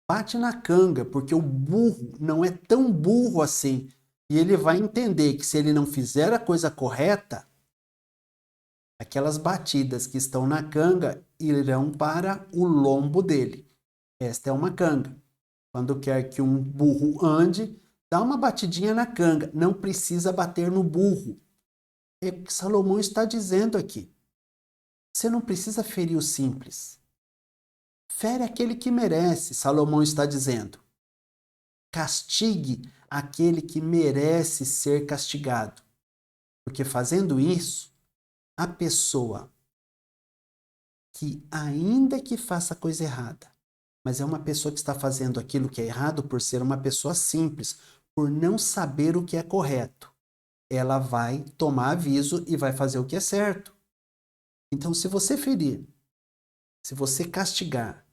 Bate na canga, porque o burro não é tão burro assim. E ele vai entender que se ele não fizer a coisa correta, aquelas batidas que estão na canga irão para o lombo dele. Esta é uma canga. Quando quer que um burro ande, dá uma batidinha na canga. Não precisa bater no burro. É o que Salomão está dizendo aqui. Você não precisa ferir o simples. Fere aquele que merece, Salomão está dizendo. Castigue aquele que merece ser castigado. Porque fazendo isso, a pessoa que, ainda que faça coisa errada, mas é uma pessoa que está fazendo aquilo que é errado por ser uma pessoa simples, por não saber o que é correto, ela vai tomar aviso e vai fazer o que é certo. Então, se você ferir, se você castigar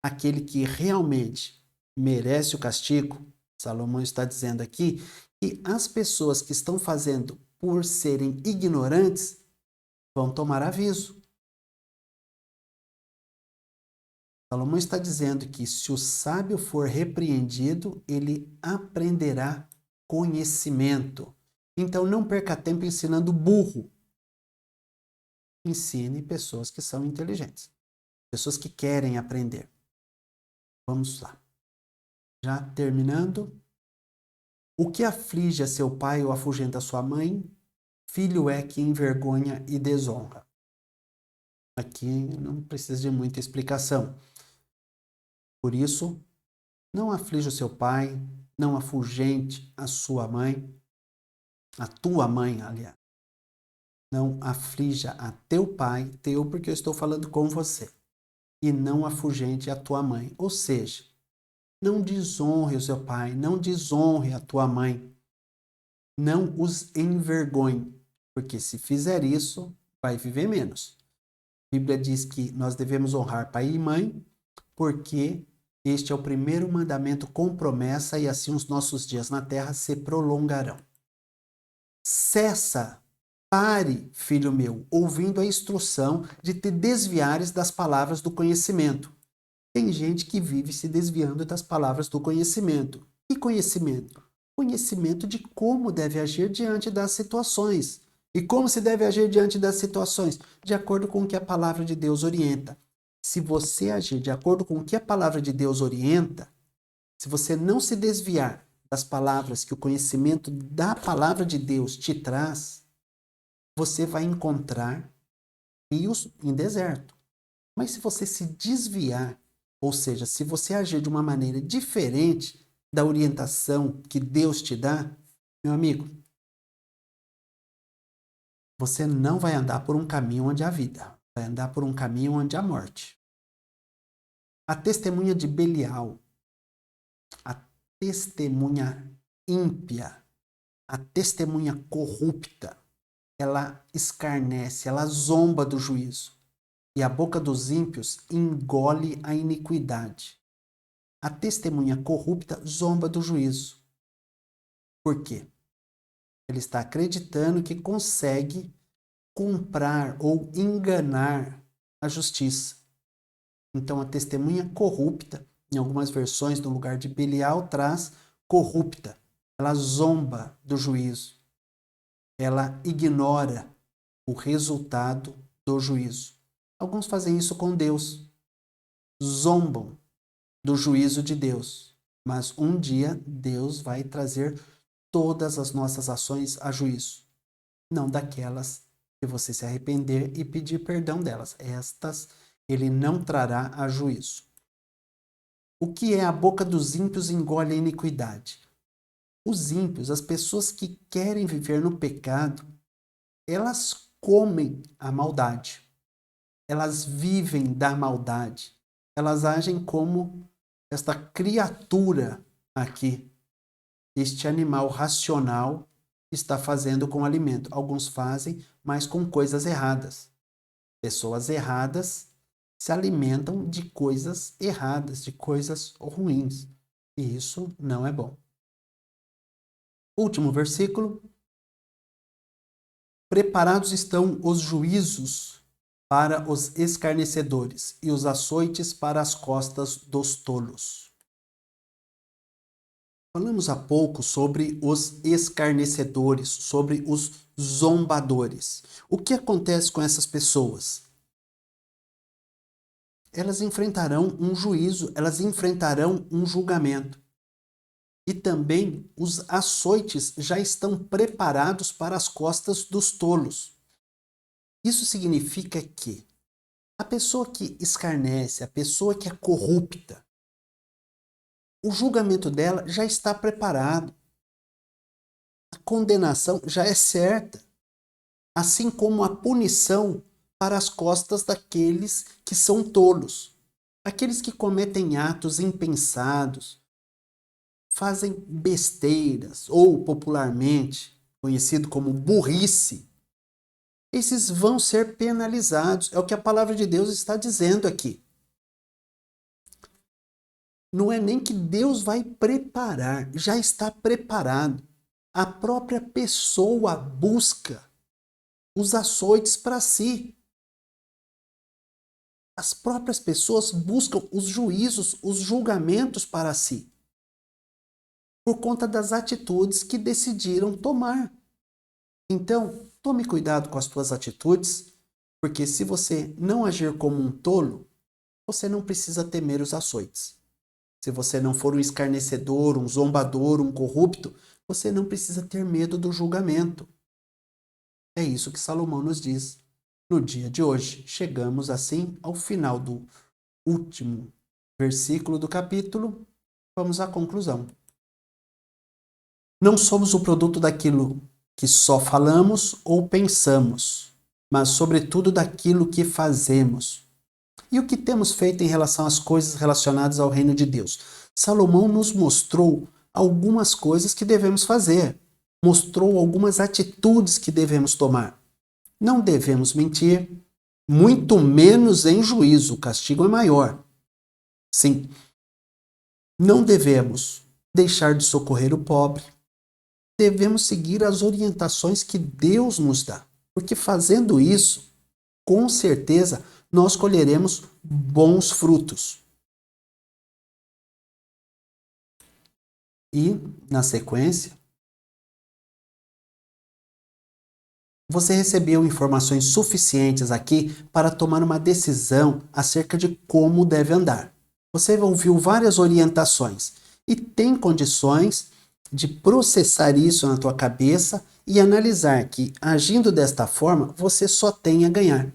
aquele que realmente merece o castigo, Salomão está dizendo aqui que as pessoas que estão fazendo por serem ignorantes vão tomar aviso. Salomão está dizendo que se o sábio for repreendido, ele aprenderá conhecimento. Então não perca tempo ensinando burro. Ensine pessoas que são inteligentes, pessoas que querem aprender. Vamos lá. Já terminando. O que aflige a seu pai ou afugenta a sua mãe, filho é que envergonha e desonra. Aqui não precisa de muita explicação. Por isso, não aflige o seu pai, não afugente a sua mãe, a tua mãe, aliás. Não aflija a teu pai, teu porque eu estou falando com você, e não afugente a tua mãe. Ou seja, não desonre o seu pai, não desonre a tua mãe, não os envergonhe, porque se fizer isso, vai viver menos. A Bíblia diz que nós devemos honrar pai e mãe, porque este é o primeiro mandamento com promessa e assim os nossos dias na terra se prolongarão. Cessa, pare, filho meu, ouvindo a instrução de te desviares das palavras do conhecimento. Tem gente que vive se desviando das palavras do conhecimento. Que conhecimento? conhecimento de como deve agir diante das situações. E como se deve agir diante das situações? De acordo com o que a palavra de Deus orienta. Se você agir de acordo com o que a palavra de Deus orienta, se você não se desviar das palavras que o conhecimento da palavra de Deus te traz, você vai encontrar rios em deserto. Mas se você se desviar, ou seja, se você agir de uma maneira diferente da orientação que Deus te dá, meu amigo, você não vai andar por um caminho onde há vida, vai andar por um caminho onde há morte. A testemunha de Belial, a testemunha ímpia, a testemunha corrupta, ela escarnece, ela zomba do juízo. E a boca dos ímpios engole a iniquidade. A testemunha corrupta zomba do juízo. Por quê? Ele está acreditando que consegue comprar ou enganar a justiça. Então, a testemunha corrupta, em algumas versões, no lugar de Belial, traz corrupta. Ela zomba do juízo. Ela ignora o resultado do juízo. Alguns fazem isso com Deus. Zombam do juízo de Deus. Mas um dia Deus vai trazer todas as nossas ações a juízo. Não daquelas que você se arrepender e pedir perdão delas. Estas ele não trará a juízo. O que é a boca dos ímpios engole a iniquidade? Os ímpios, as pessoas que querem viver no pecado, elas comem a maldade. Elas vivem da maldade. Elas agem como esta criatura aqui, este animal racional está fazendo com o alimento. Alguns fazem, mas com coisas erradas. Pessoas erradas se alimentam de coisas erradas, de coisas ruins. E isso não é bom. Último versículo. Preparados estão os juízos para os escarnecedores e os açoites para as costas dos tolos. Falamos há pouco sobre os escarnecedores, sobre os zombadores. O que acontece com essas pessoas? Elas enfrentarão um juízo, elas enfrentarão um julgamento. E também os açoites já estão preparados para as costas dos tolos. Isso significa que a pessoa que escarnece, a pessoa que é corrupta, o julgamento dela já está preparado. A condenação já é certa, assim como a punição para as costas daqueles que são tolos, aqueles que cometem atos impensados, fazem besteiras, ou popularmente conhecido como burrice. Esses vão ser penalizados, é o que a palavra de Deus está dizendo aqui. Não é nem que Deus vai preparar, já está preparado. A própria pessoa busca os açoites para si. As próprias pessoas buscam os juízos, os julgamentos para si, por conta das atitudes que decidiram tomar. Então, tome cuidado com as suas atitudes, porque se você não agir como um tolo, você não precisa temer os açoites. Se você não for um escarnecedor, um zombador, um corrupto, você não precisa ter medo do julgamento. É isso que Salomão nos diz. No dia de hoje, chegamos assim ao final do último versículo do capítulo. Vamos à conclusão. Não somos o produto daquilo que só falamos ou pensamos, mas sobretudo daquilo que fazemos. E o que temos feito em relação às coisas relacionadas ao reino de Deus? Salomão nos mostrou algumas coisas que devemos fazer, mostrou algumas atitudes que devemos tomar. Não devemos mentir, muito menos em juízo, o castigo é maior. Sim, não devemos deixar de socorrer o pobre, devemos seguir as orientações que Deus nos dá, porque fazendo isso, com certeza, nós colheremos bons frutos. E, na sequência, você recebeu informações suficientes aqui para tomar uma decisão acerca de como deve andar. Você ouviu várias orientações e tem condições de processar isso na tua cabeça e analisar que, agindo desta forma, você só tem a ganhar.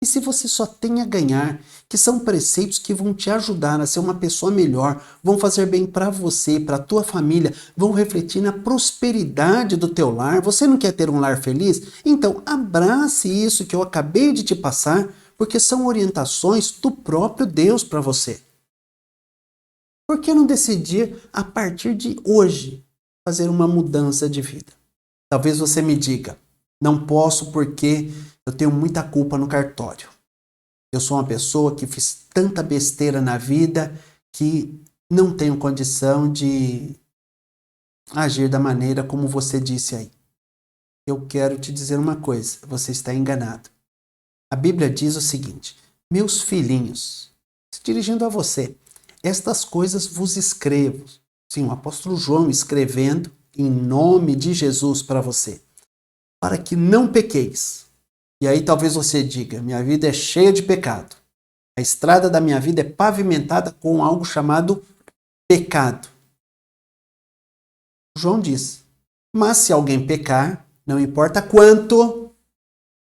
E se você só tem a ganhar, que são preceitos que vão te ajudar a ser uma pessoa melhor, vão fazer bem para você, para a tua família, vão refletir na prosperidade do teu lar. Você não quer ter um lar feliz? Então abrace isso que eu acabei de te passar, porque são orientações do próprio Deus para você. Por que não decidir a partir de hoje fazer uma mudança de vida? Talvez você me diga, não posso porque eu tenho muita culpa no cartório. Eu sou uma pessoa que fiz tanta besteira na vida que não tenho condição de agir da maneira como você disse aí. Eu quero te dizer uma coisa, você está enganado. A Bíblia diz o seguinte: meus filhinhos, se dirigindo a você, estas coisas vos escrevo. Sim, o apóstolo João escrevendo em nome de Jesus para você, para que não pequeis. E aí talvez você diga, minha vida é cheia de pecado. A estrada da minha vida é pavimentada com algo chamado pecado. João diz, mas se alguém pecar, não importa quanto,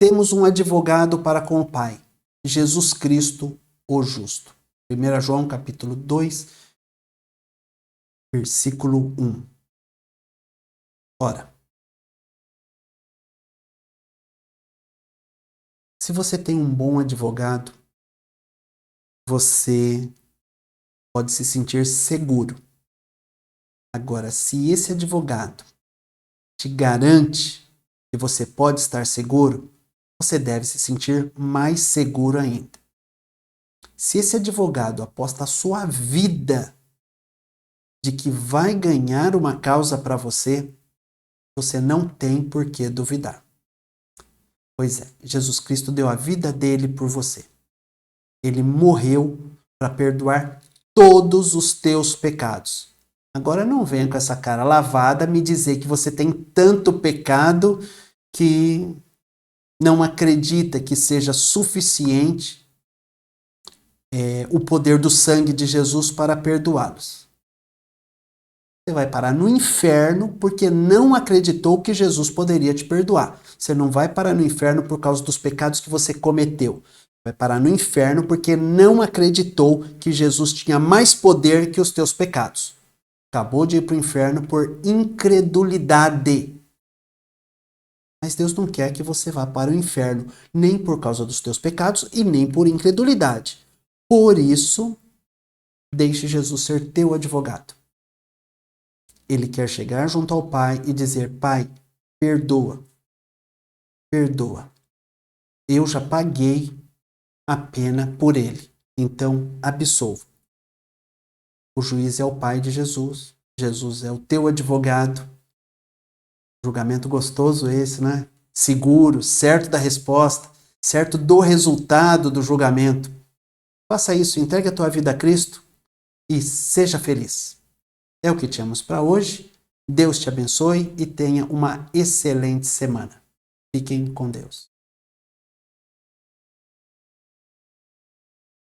temos um advogado para com o Pai, Jesus Cristo, o justo. 1 João capítulo 2, versículo 1. Ora, se você tem um bom advogado, você pode se sentir seguro. Agora, se esse advogado te garante que você pode estar seguro, você deve se sentir mais seguro ainda. Se esse advogado aposta a sua vida de que vai ganhar uma causa para você, você não tem por que duvidar. Pois é, Jesus Cristo deu a vida dele por você. Ele morreu para perdoar todos os teus pecados. Agora não venha com essa cara lavada me dizer que você tem tanto pecado que não acredita que seja suficiente o poder do sangue de Jesus para perdoá-los. Você vai parar no inferno porque não acreditou que Jesus poderia te perdoar. Você não vai parar no inferno por causa dos pecados que você cometeu. Vai parar no inferno porque não acreditou que Jesus tinha mais poder que os teus pecados. Acabou de ir para o inferno por incredulidade. Mas Deus não quer que você vá para o inferno, nem por causa dos teus pecados e nem por incredulidade. Por isso, deixe Jesus ser teu advogado. Ele quer chegar junto ao Pai e dizer, Pai, perdoa, perdoa. Eu já paguei a pena por ele, então absolvo. O juiz é o Pai de Jesus, Jesus é o teu advogado. Julgamento gostoso esse, né? Seguro, certo da resposta, certo do resultado do julgamento. Faça isso, entregue a tua vida a Cristo e seja feliz. É o que tínhamos para hoje. Deus te abençoe e tenha uma excelente semana. Fiquem com Deus.